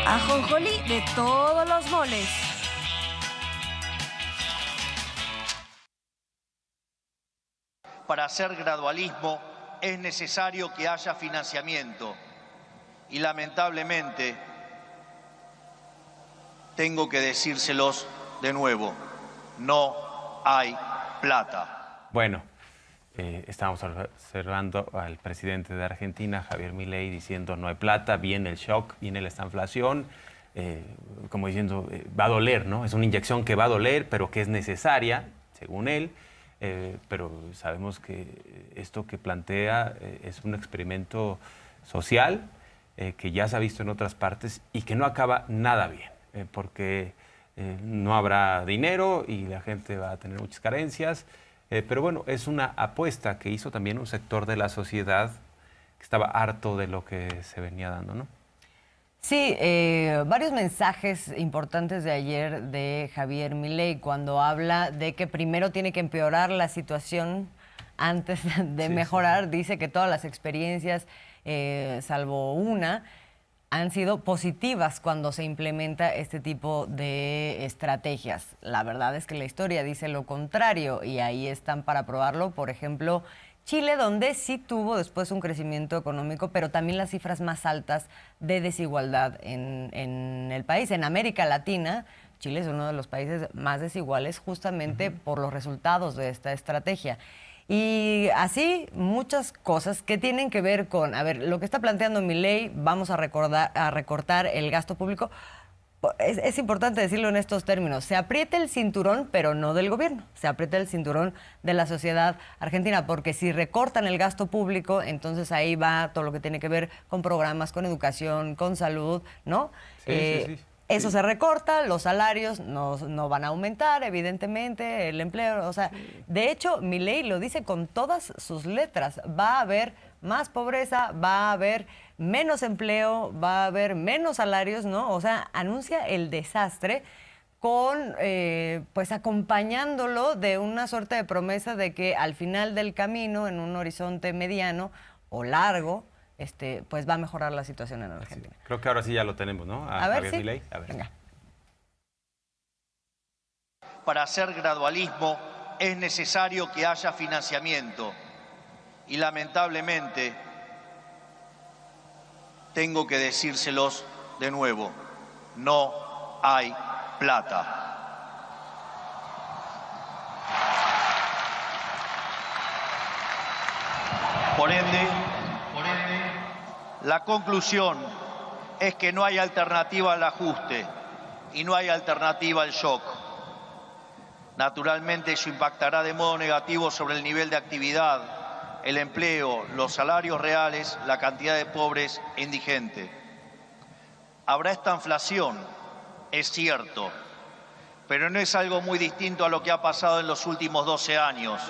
Ajonjolí de todos los moles. Para hacer gradualismo es necesario que haya financiamiento y lamentablemente tengo que decírselos de nuevo, no hay plata. Bueno, estamos observando al presidente de Argentina, Javier Milei, diciendo no hay plata, viene el shock, viene esta inflación, como diciendo va a doler, ¿no? Es una inyección que va a doler, pero que es necesaria, según él. Pero sabemos que esto que plantea es un experimento social que ya se ha visto en otras partes y que no acaba nada bien, porque no habrá dinero y la gente va a tener muchas carencias. Pero bueno, es una apuesta que hizo también un sector de la sociedad que estaba harto de lo que se venía dando, ¿no? Sí, varios mensajes importantes de ayer de Javier Milei cuando habla de que primero tiene que empeorar la situación antes de mejorar. Sí. Dice que todas las experiencias, salvo una, han sido positivas cuando se implementa este tipo de estrategias. La verdad es que la historia dice lo contrario y ahí están para probarlo. Por ejemplo, Chile, donde sí tuvo después un crecimiento económico, pero también las cifras más altas de desigualdad en el país. En América Latina, Chile es uno de los países más desiguales justamente por los resultados de esta estrategia. Y así muchas cosas que tienen que ver con, a ver, lo que está planteando Milei, vamos a recortar el gasto público. Es importante decirlo en estos términos. Se aprieta el cinturón, pero no del gobierno. Se aprieta el cinturón de la sociedad argentina, porque si recortan el gasto público, entonces ahí va todo lo que tiene que ver con programas, con educación, con salud, ¿no? Sí. Eso se recorta, los salarios no van a aumentar, evidentemente, el empleo, o sea, de hecho, Milei lo dice con todas sus letras, va a haber más pobreza, va a haber menos empleo, va a haber menos salarios, ¿no? O sea, anuncia el desastre con, pues, acompañándolo de una suerte de promesa de que al final del camino, en un horizonte mediano o largo, pues va a mejorar la situación en Argentina. Sí, creo que ahora sí ya lo tenemos, ¿no? A ver, sí. Milei. A ver. Venga. Para hacer gradualismo es necesario que haya financiamiento y lamentablemente tengo que decírselos de nuevo, no hay plata. Por ende, la conclusión es que no hay alternativa al ajuste y no hay alternativa al shock. Naturalmente eso impactará de modo negativo sobre el nivel de actividad, el empleo, los salarios reales, la cantidad de pobres e indigentes. Habrá esta inflación, es cierto, pero no es algo muy distinto a lo que ha pasado en los últimos 12 años.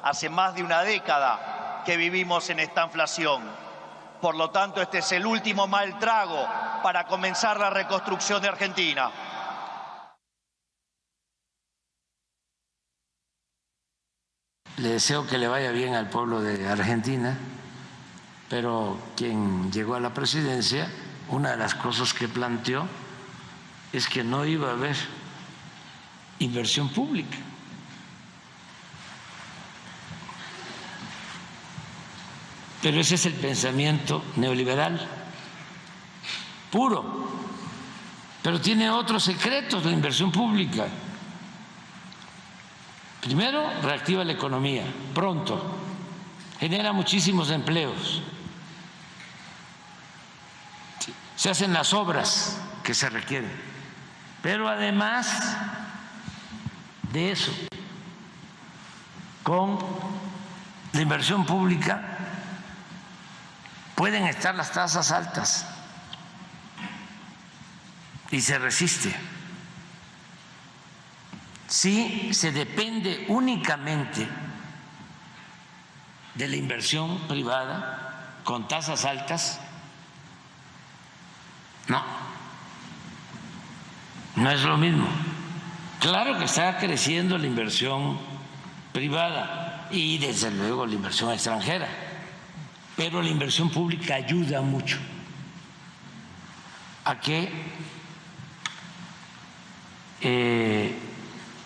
Hace más de una década que vivimos en esta inflación. Por lo tanto, este es el último mal trago para comenzar la reconstrucción de Argentina. Le deseo que le vaya bien al pueblo de Argentina, pero quien llegó a la presidencia, una de las cosas que planteó es que no iba a haber inversión pública. Pero ese es el pensamiento neoliberal puro, pero tiene otros secretos la inversión pública. Primero, reactiva la economía, pronto, genera muchísimos empleos, se hacen las obras que se requieren, pero además de eso, con la inversión pública pueden estar las tasas altas y se resiste. Si se depende únicamente de la inversión privada con tasas altas, no es lo mismo. Claro que está creciendo la inversión privada y desde luego la inversión extranjera, pero la inversión pública ayuda mucho a que,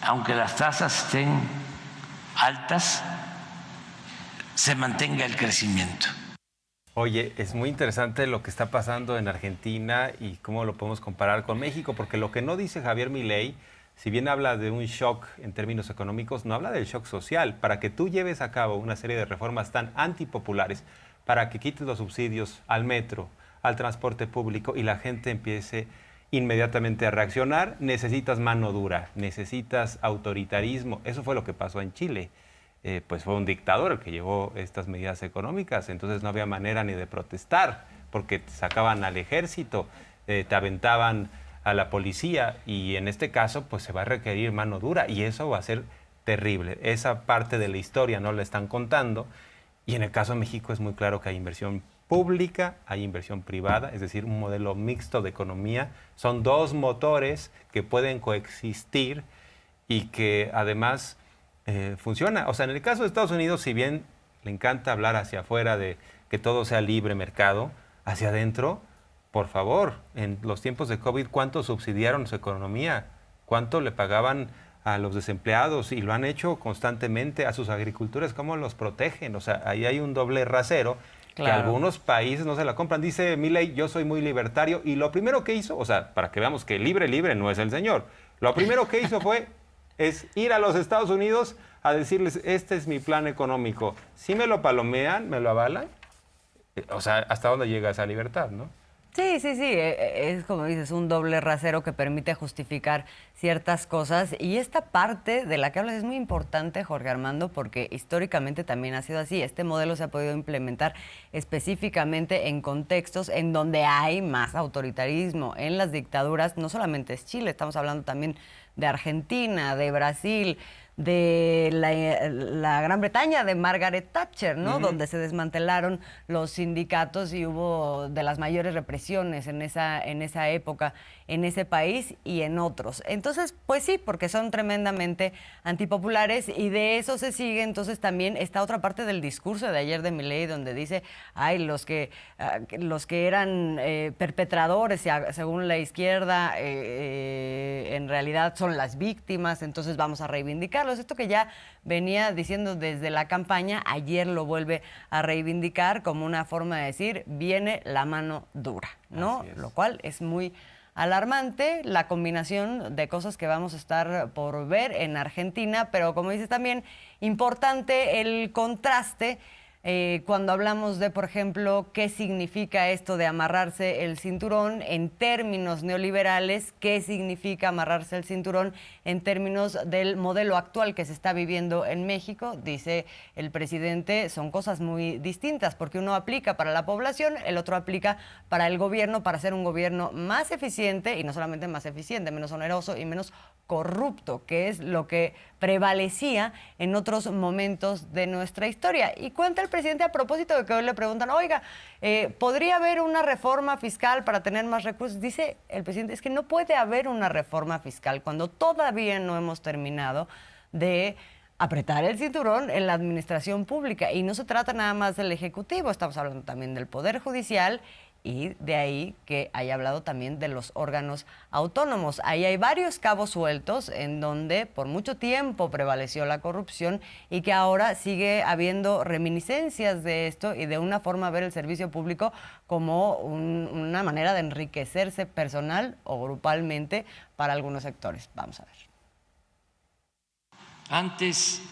aunque las tasas estén altas, se mantenga el crecimiento. Oye, es muy interesante lo que está pasando en Argentina y cómo lo podemos comparar con México, porque lo que no dice Javier Milei, si bien habla de un shock en términos económicos, no habla del shock social. Para que tú lleves a cabo una serie de reformas tan antipopulares, para que quites los subsidios al metro, al transporte público y la gente empiece inmediatamente a reaccionar, necesitas mano dura, necesitas autoritarismo. Eso fue lo que pasó en Chile. Pues fue un dictador el que llevó estas medidas económicas, entonces no había manera ni de protestar, porque te sacaban al ejército, te aventaban a la policía, y en este caso pues se va a requerir mano dura, y eso va a ser terrible. Esa parte de la historia no la están contando, y en el caso de México es muy claro que hay inversión pública, hay inversión privada, es decir, un modelo mixto de economía. Son dos motores que pueden coexistir y que además funciona. O sea, en el caso de Estados Unidos, si bien le encanta hablar hacia afuera de que todo sea libre mercado, hacia adentro, por favor, en los tiempos de COVID, ¿cuánto subsidiaron su economía? ¿Cuánto le pagaban a los desempleados? Y lo han hecho constantemente. A sus agricultores, ¿cómo los protegen? O sea, ahí hay un doble rasero. Claro. Que algunos países no se la compran. Dice Milei, yo soy muy libertario, y lo primero que hizo, o sea, para que veamos que libre no es el señor, lo primero que hizo es ir a los Estados Unidos a decirles, este es mi plan económico. Si me lo palomean, me lo avalan, o sea, ¿hasta dónde llega esa libertad, no? Sí, es como dices, un doble rasero que permite justificar ciertas cosas, y esta parte de la que hablas es muy importante, Jorge Armando, porque históricamente también ha sido así. Este modelo se ha podido implementar específicamente en contextos en donde hay más autoritarismo. En las dictaduras, no solamente es Chile, estamos hablando también de Argentina, de Brasil, de la Gran Bretaña, de Margaret Thatcher, ¿no? Donde se desmantelaron los sindicatos y hubo de las mayores represiones en esa época, en ese país y en otros. Entonces, pues sí, porque son tremendamente antipopulares, y de eso se sigue entonces también esta otra parte del discurso de ayer de Milei, donde dice, ay, los que eran perpetradores, según la izquierda, en realidad son las víctimas, entonces vamos a reivindicarlos. Esto que ya venía diciendo desde la campaña, ayer lo vuelve a reivindicar como una forma de decir, viene la mano dura, ¿no? Lo cual es muy alarmante, la combinación de cosas que vamos a estar por ver en Argentina, pero como dices también, importante el contraste cuando hablamos de, por ejemplo, qué significa esto de amarrarse el cinturón en términos neoliberales, qué significa amarrarse el cinturón en términos del modelo actual que se está viviendo en México. Dice el presidente, son cosas muy distintas, porque uno aplica para la población, el otro aplica para el gobierno, para hacer un gobierno más eficiente, y no solamente más eficiente, menos oneroso y menos corrupto, que es lo que prevalecía en otros momentos de nuestra historia. Y cuenta el presidente, a propósito de que hoy le preguntan, oiga, ¿podría haber una reforma fiscal para tener más recursos? Dice el presidente, es que no puede haber una reforma fiscal cuando todavía no hemos terminado de apretar el cinturón en la administración pública. Y no se trata nada más del Ejecutivo, estamos hablando también del Poder Judicial, y de ahí que haya hablado también de los órganos autónomos. Ahí hay varios cabos sueltos en donde por mucho tiempo prevaleció la corrupción, y que ahora sigue habiendo reminiscencias de esto y de una forma de ver el servicio público como una manera de enriquecerse personal o grupalmente para algunos sectores. Vamos a ver. Antes,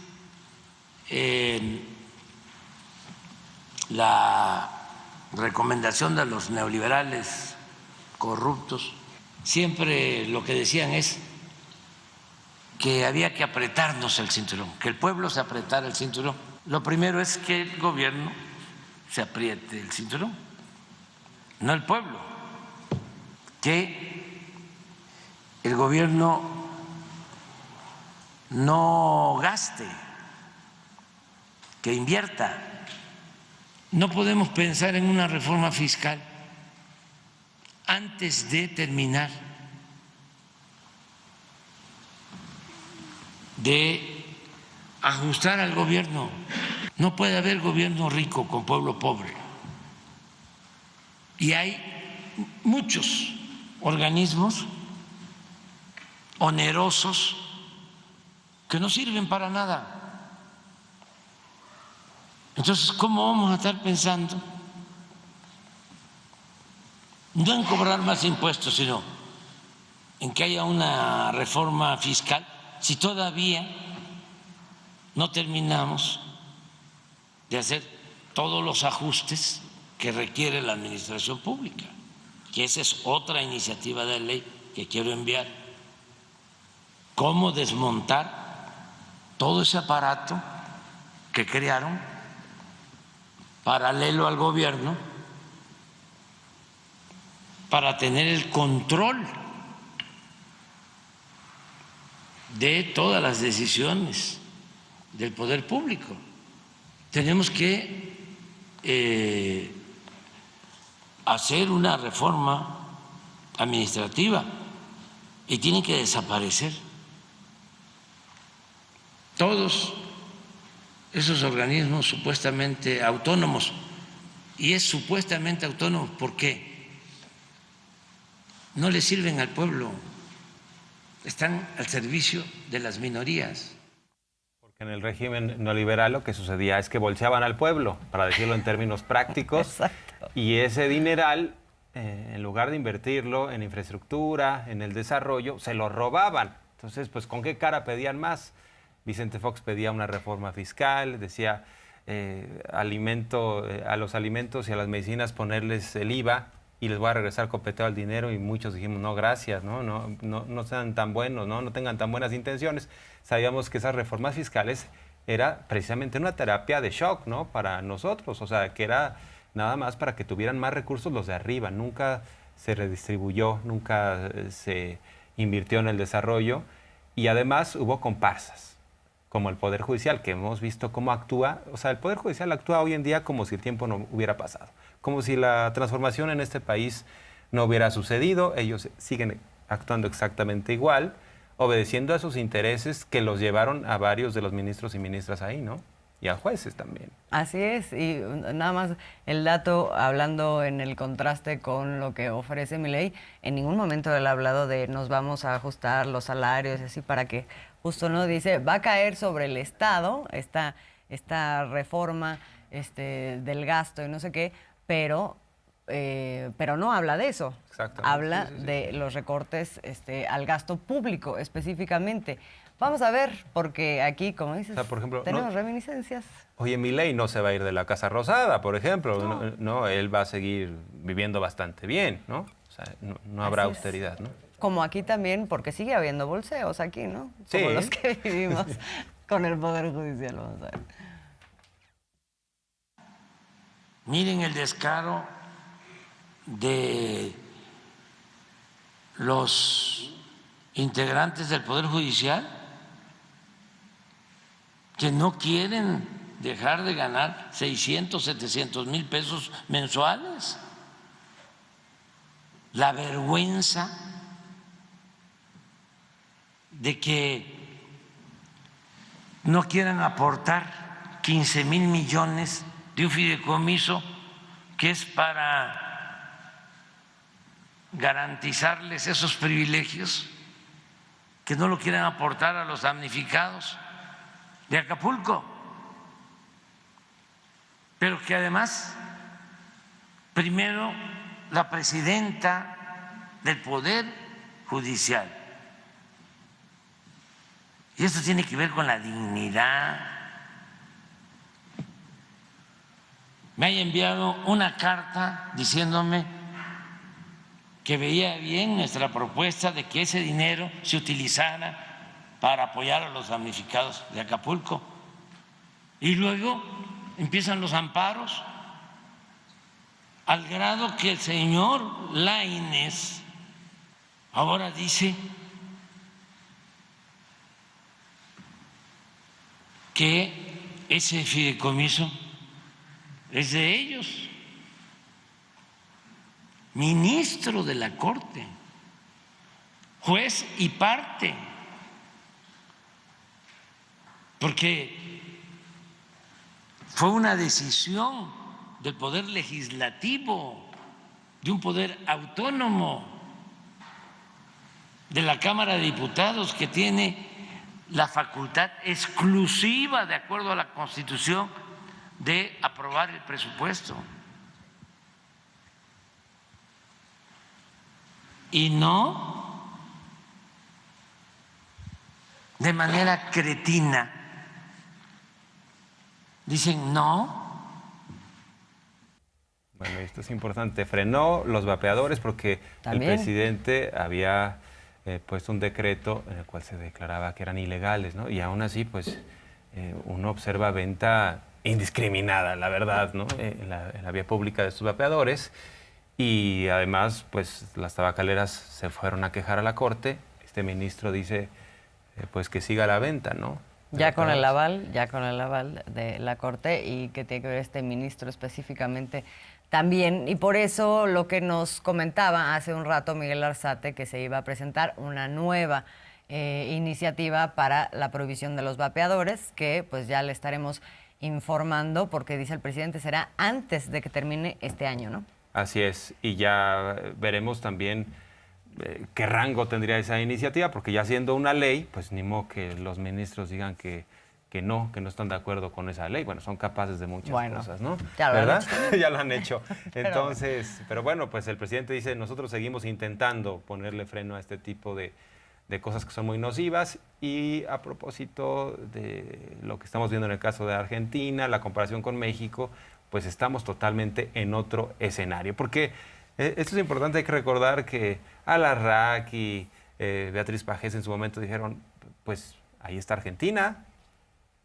la recomendación de los neoliberales corruptos, siempre lo que decían es que había que apretarnos el cinturón, que el pueblo se apretara el cinturón. Lo primero es que el gobierno se apriete el cinturón, no el pueblo, que el gobierno no gaste, que invierta. No podemos pensar en una reforma fiscal antes de terminar de ajustar al gobierno. No puede haber gobierno rico con pueblo pobre. Y hay muchos organismos onerosos que no sirven para nada. Entonces, ¿cómo vamos a estar pensando no en cobrar más impuestos, sino en que haya una reforma fiscal si todavía no terminamos de hacer todos los ajustes que requiere la administración pública? Que esa es otra iniciativa de ley que quiero enviar. Cómo desmontar todo ese aparato que crearon paralelo al gobierno para tener el control de todas las decisiones del poder público. Tenemos que hacer una reforma administrativa y tienen que desaparecer todos esos organismos supuestamente autónomos. Y es supuestamente autónomo porque no le sirven al pueblo, están al servicio de las minorías. Porque en el régimen neoliberal lo que sucedía es que bolseaban al pueblo, para decirlo en términos prácticos. Exacto. Y ese dineral, en lugar de invertirlo en infraestructura, en el desarrollo, se lo robaban. Entonces, pues, ¿con qué cara pedían más? Vicente Fox pedía una reforma fiscal, decía a los alimentos y a las medicinas ponerles el IVA y les voy a regresar copeteado el dinero, y muchos dijimos no, gracias, no sean tan buenos, no tengan tan buenas intenciones. Sabíamos que esas reformas fiscales era precisamente una terapia de shock, ¿no?, para nosotros, o sea, que era nada más para que tuvieran más recursos los de arriba, nunca se redistribuyó, nunca se invirtió en el desarrollo, y además hubo comparsas, como el Poder Judicial, que hemos visto cómo actúa. O sea, el Poder Judicial actúa hoy en día como si el tiempo no hubiera pasado, como si la transformación en este país no hubiera sucedido. Ellos siguen actuando exactamente igual, obedeciendo a sus intereses que los llevaron a varios de los ministros y ministras ahí, ¿no? Y a jueces también. Así es, y nada más el dato, hablando en el contraste con lo que ofrece Milei, en ningún momento él ha hablado de nos vamos a ajustar los salarios, así para que justo no dice, va a caer sobre el Estado esta reforma del gasto y no sé qué, pero no habla de eso. Habla de los recortes al gasto público específicamente. Vamos a ver, porque aquí, como dices, o sea, por ejemplo, tenemos reminiscencias. Oye, Milei no se va a ir de la Casa Rosada, por ejemplo. No, él va a seguir viviendo bastante bien, ¿no? O sea, no habrá austeridad, ¿no? Como aquí también, porque sigue habiendo bolseos aquí, ¿no? Sí. Como los que vivimos con el Poder Judicial, vamos a ver. Miren el descaro de los integrantes del Poder Judicial que no quieren dejar de ganar 600, 700 mil pesos mensuales. La vergüenza de que no quieran aportar 15 mil millones de un fideicomiso que es para garantizarles esos privilegios, que no lo quieran aportar a los damnificados de Acapulco, pero que además primero la presidenta del Poder Judicial, y esto tiene que ver con la dignidad, me haya enviado una carta diciéndome que veía bien nuestra propuesta de que ese dinero se utilizara para apoyar a los damnificados de Acapulco. Y luego empiezan los amparos, al grado que el señor Lainez ahora dice que ese fideicomiso es de ellos. Ministro de la Corte, juez y parte, porque fue una decisión del Poder Legislativo, de un poder autónomo, de la Cámara de Diputados, que tiene la facultad exclusiva, de acuerdo a la Constitución, de aprobar el presupuesto. Y no de manera cretina dicen no. Bueno, esto es importante. Frenó los vapeadores porque ¿También? el presidente había puesto un decreto en el cual se declaraba que eran ilegales, ¿no? Y aún así, pues, uno observa venta indiscriminada, la verdad, ¿no? En la vía pública de estos vapeadores. Y además, pues, las tabacaleras se fueron a quejar a la Corte. Este ministro dice, pues, que siga la venta, ¿no? Ya con el aval de la Corte, y que tiene que ver este ministro específicamente también. Y por eso lo que nos comentaba hace un rato Miguel Arzate, que se iba a presentar una nueva iniciativa para la prohibición de los vapeadores, que pues ya le estaremos informando, porque dice el presidente será antes de que termine este año, ¿no? Así es, y ya veremos también qué rango tendría esa iniciativa, porque ya siendo una ley, pues ni modo que los ministros digan que no están de acuerdo con esa ley. Bueno, son capaces de muchas cosas, ¿no? Ya lo ¿verdad? han hecho. Ya lo han hecho. Entonces, pero bueno, pues el presidente dice, nosotros seguimos intentando ponerle freno a este tipo de cosas que son muy nocivas. Y a propósito de lo que estamos viendo en el caso de Argentina, la comparación con México, pues estamos totalmente en otro escenario. Porque esto es importante, hay que recordar que Alarraq y Beatriz Pajés en su momento dijeron, pues ahí está Argentina,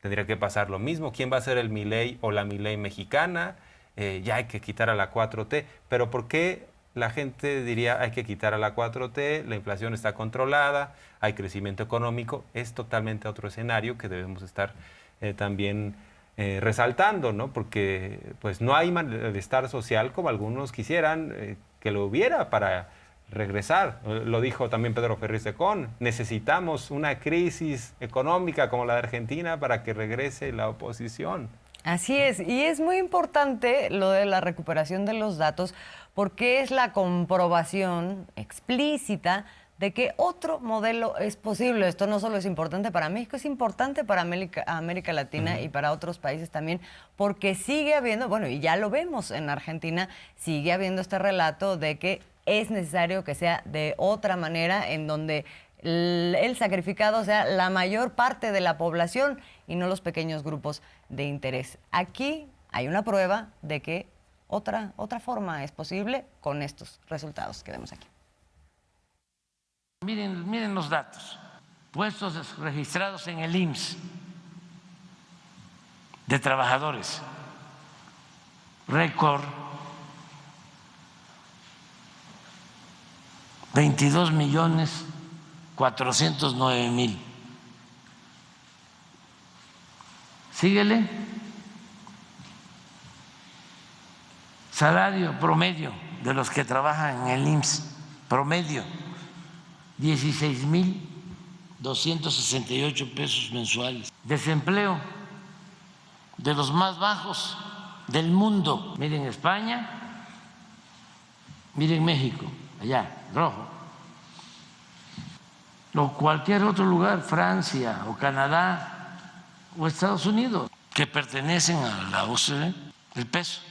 tendría que pasar lo mismo. ¿Quién va a ser el Milei o la Milei mexicana? Ya hay que quitar a la 4T. Pero ¿por qué la gente diría hay que quitar a la 4T? La inflación está controlada, hay crecimiento económico. Es totalmente otro escenario que debemos estar también resaltando, ¿no? Porque pues no hay malestar social como algunos quisieran que lo hubiera para regresar. Lo dijo también Pedro Ferriz de Con. Necesitamos una crisis económica como la de Argentina para que regrese la oposición. Así es, y es muy importante lo de la recuperación de los datos, porque es la comprobación explícita de que otro modelo es posible. Esto no solo es importante para México, es importante para América Latina y para otros países también, porque sigue habiendo, bueno, y ya lo vemos en Argentina, sigue habiendo este relato de que es necesario que sea de otra manera, en donde el sacrificado sea la mayor parte de la población y no los pequeños grupos de interés. Aquí hay una prueba de que otra forma es posible con estos resultados que vemos aquí. Miren los datos. Puestos registrados en el IMSS de trabajadores. Récord. 22.409.000. Síguele. Salario promedio de los que trabajan en el IMSS, promedio, 16.268 pesos mensuales. Desempleo de los más bajos del mundo. Miren España, miren México, allá, rojo. O cualquier otro lugar, Francia o Canadá o Estados Unidos, que pertenecen a la OCDE, el peso,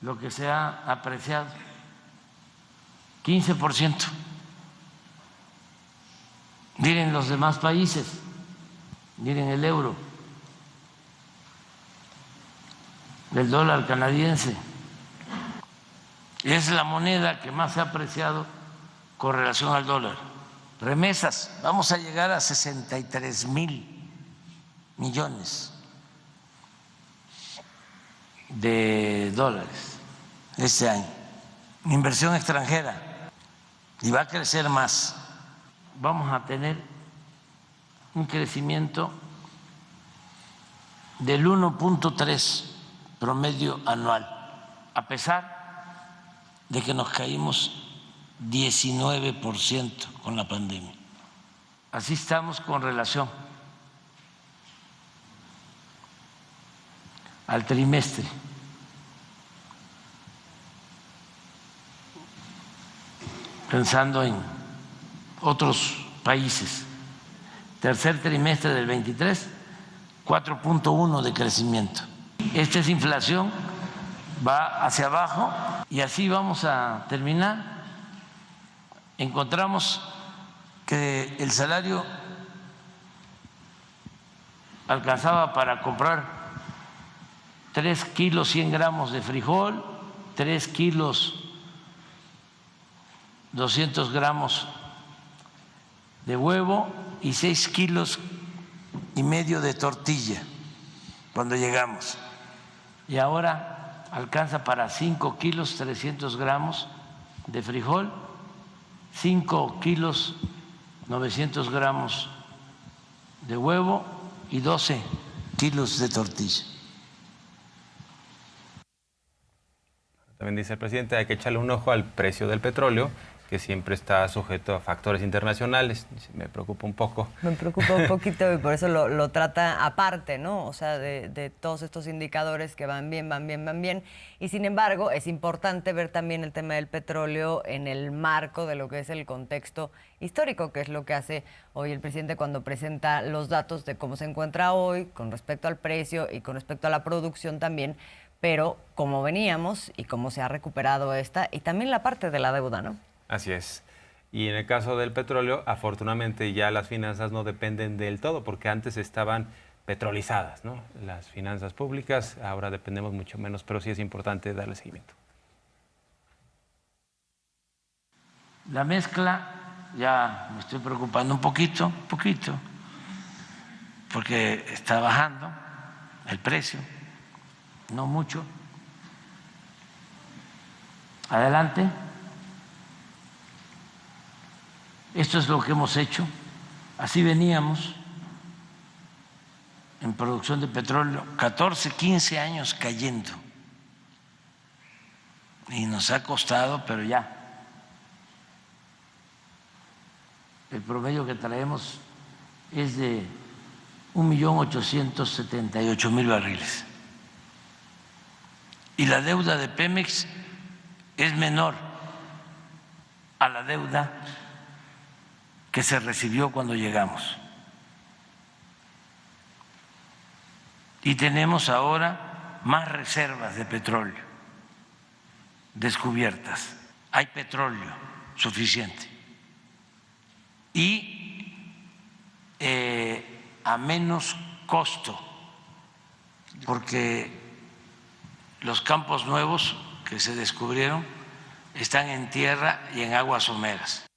lo que se ha apreciado, 15%. Miren los demás países, miren el euro, el dólar canadiense. Es la moneda que más se ha apreciado con relación al dólar. Remesas, vamos a llegar a 63.000 millones de dólares este año. Inversión extranjera, y va a crecer más. Vamos a tener un crecimiento del 1.3 promedio anual, a pesar de que nos caímos 19% con la pandemia. Así estamos con relación al trimestre. Pensando en otros países. Tercer trimestre del 23, 4.1 de crecimiento. Esta es inflación, va hacia abajo y así vamos a terminar. Encontramos que el salario alcanzaba para comprar 3 kilos 100 gramos de frijol, 3 kilos 200 gramos de huevo y 6 kilos y medio de tortilla cuando llegamos. Y ahora alcanza para 5 kilos 300 gramos de frijol, 5 kilos 900 gramos de huevo y 12 kilos de tortilla. También dice el presidente, hay que echarle un ojo al precio del petróleo, que siempre está sujeto a factores internacionales. Me preocupa un poco. Me preocupa un poquito y por eso lo trata aparte, ¿no? O sea, de todos estos indicadores que van bien, van bien, van bien. Y sin embargo, es importante ver también el tema del petróleo en el marco de lo que es el contexto histórico, que es lo que hace hoy el presidente cuando presenta los datos de cómo se encuentra hoy con respecto al precio y con respecto a la producción también, pero cómo veníamos y cómo se ha recuperado esta y también la parte de la deuda, ¿no? Así es. Y en el caso del petróleo, afortunadamente ya las finanzas no dependen del todo, porque antes estaban petrolizadas, ¿no? Las finanzas públicas, ahora dependemos mucho menos, pero sí es importante darle seguimiento. La mezcla, ya me estoy preocupando un poquito, porque está bajando el precio, no mucho. Adelante. Esto es lo que hemos hecho, así veníamos en producción de petróleo, 14, 15 años cayendo y nos ha costado, pero ya el promedio que traemos es de 1.878.000 barriles y la deuda de Pemex es menor a la deuda que se recibió cuando llegamos. Y tenemos ahora más reservas de petróleo descubiertas. Hay petróleo suficiente. Y a menos costo, porque los campos nuevos que se descubrieron están en tierra y en aguas someras.